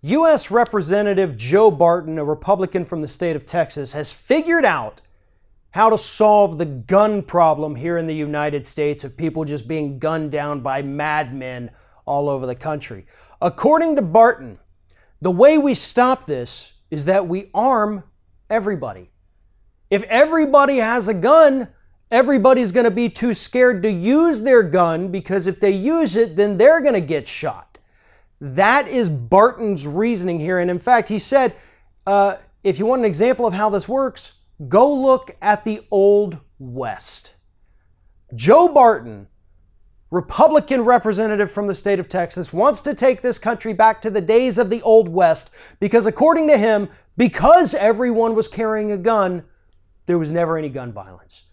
U.S. Representative Joe Barton, a Republican from the state of Texas, has figured out how to solve the gun problem here in the United States of people just being gunned down by madmen all over the country. According to Barton, the way we stop this is that we arm everybody. If everybody has a gun, everybody's going to be too scared to use their gun, because if they use it, then they're going to get shot. That is Barton's reasoning here. And in fact, he said, if you want an example of how this works, go look at the Old West. Joe Barton, Republican representative from the state of Texas, wants to take this country back to the days of the Old West because, according to him, because everyone was carrying a gun, there was never any gun violence.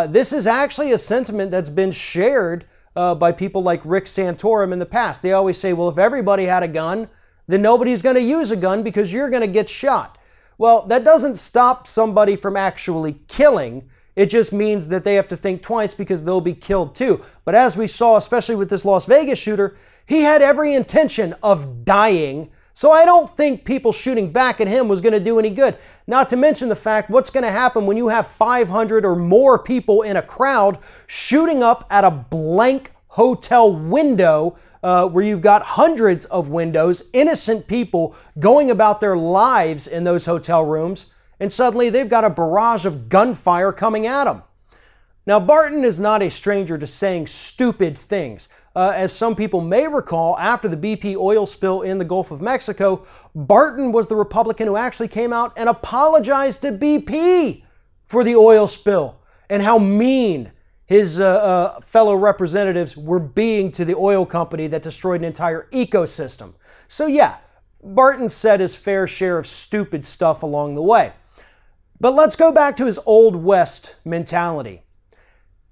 This is actually a sentiment that's been shared by people like Rick Santorum in the past. They always say, well, if everybody had a gun, then nobody's going to use a gun because you're going to get shot. Well, that doesn't stop somebody from actually killing. It just means that they have to think twice because they'll be killed too. But as we saw, especially with this Las Vegas shooter, he had every intention of dying. So I don't think people shooting back at him was going to do any good. Not to mention the fact, what's going to happen when you have 500 or more people in a crowd shooting up at a blank hotel window where you've got hundreds of windows, innocent people going about their lives in those hotel rooms, and suddenly they've got a barrage of gunfire coming at them. Now, Barton is not a stranger to saying stupid things. As some people may recall, after the BP oil spill in the Gulf of Mexico, Barton was the Republican who actually came out and apologized to BP for the oil spill and how mean his fellow representatives were being to the oil company that destroyed an entire ecosystem. So yeah, Barton said his fair share of stupid stuff along the way. But let's go back to his Old West mentality.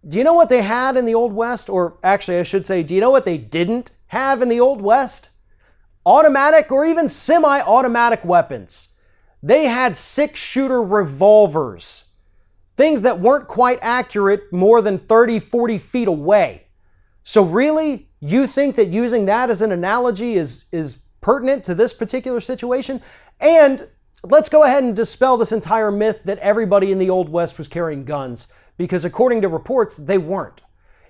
Do you know what they had in the Old West? Or actually, I should say, do you know what they didn't have in the Old West? Automatic or even semi-automatic weapons. They had 6-shooter revolvers. Things that weren't quite accurate more than 30, 40 feet away. So really, you think that using that as an analogy is pertinent to this particular situation? And let's go ahead and dispel this entire myth that everybody in the Old West was carrying guns, because according to reports, they weren't.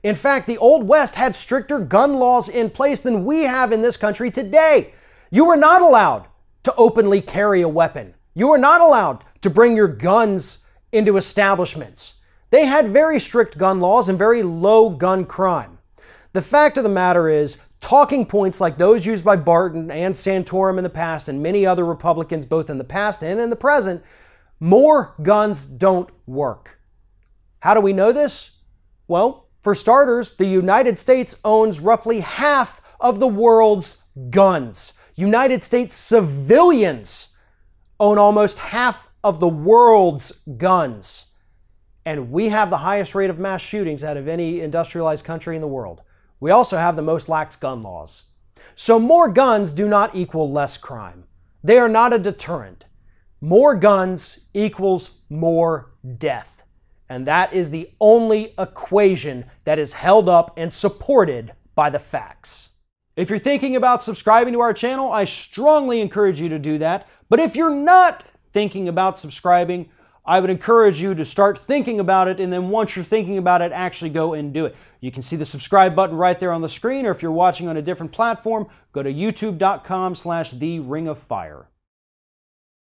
In fact, the Old West had stricter gun laws in place than we have in this country today. You were not allowed to openly carry a weapon. You were not allowed to bring your guns into establishments. They had very strict gun laws and very low gun crime. The fact of the matter is, talking points like those used by Barton and Santorum in the past and many other Republicans both in the past and in the present, more guns don't work. How do we know this? Well, for starters, the United States owns roughly half of the world's guns. United States civilians own almost half of the world's guns. And we have the highest rate of mass shootings out of any industrialized country in the world. We also have the most lax gun laws. So more guns do not equal less crime. They are not a deterrent. More guns equals more death. And that is the only equation that is held up and supported by the facts. If you're thinking about subscribing to our channel, I strongly encourage you to do that. But if you're not thinking about subscribing, I would encourage you to start thinking about it, and then once you're thinking about it, actually go and do it. You can see the subscribe button right there on the screen, or if you're watching on a different platform, go to youtube.com/theringofFire.